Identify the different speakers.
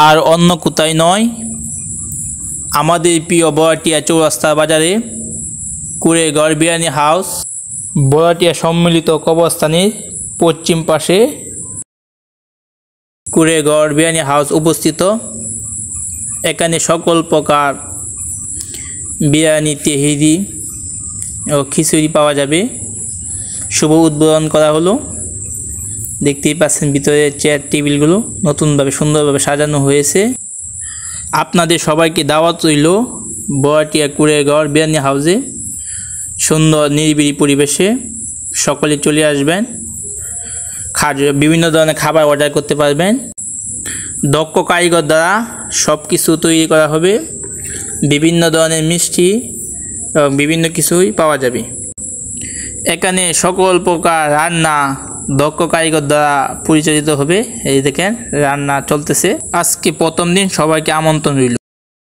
Speaker 1: আর অন্য কোথায় নয়, আমাদের প্রিয় বড়াটিয়া চৌরাস্তা বাজারে কুড়েঘর বিরিয়ানি হাউস, বড়াটিয়া সম্মিলিত কবরস্থানের পশ্চিম পাশে কুড়েঘর বিরিয়ানি হাউস অবস্থিত। এখানে সকল প্রকার বিরিয়ানি, তেহেরি ও খিচুড়ি পাওয়া যাবে। শুভ উদ্বোধন করা হলো। দেখতেই পাচ্ছেন ভিতরে চেয়ার টেবিলগুলো নতুনভাবে সুন্দরভাবে সাজানো হয়েছে। আপনাদের সবাইকে দাওয়াত রইল বড়াটিয়া কুড়েঘর বিরিয়ানি হাউসে। সুন্দর নিরিবিলি পরিবেশে সকলে চলে আসবেন। বিভিন্ন ধরনের খাবার অর্ডার করতে পারবেন। দক্ষ কারিগর দ্বারা সব কিছু তৈরি করা হবে। বিভিন্ন ধরনের মিষ্টি এবং বিভিন্ন কিছুই পাওয়া যাবে। এখানে সকল প্রকার রান্না দক্ষ কারিগর দ্বারা পরিচালিত হবে। এই দেখেন রান্না চলতেছে। আজকে প্রথম দিন, সবাইকে আমন্ত্রণ রইল।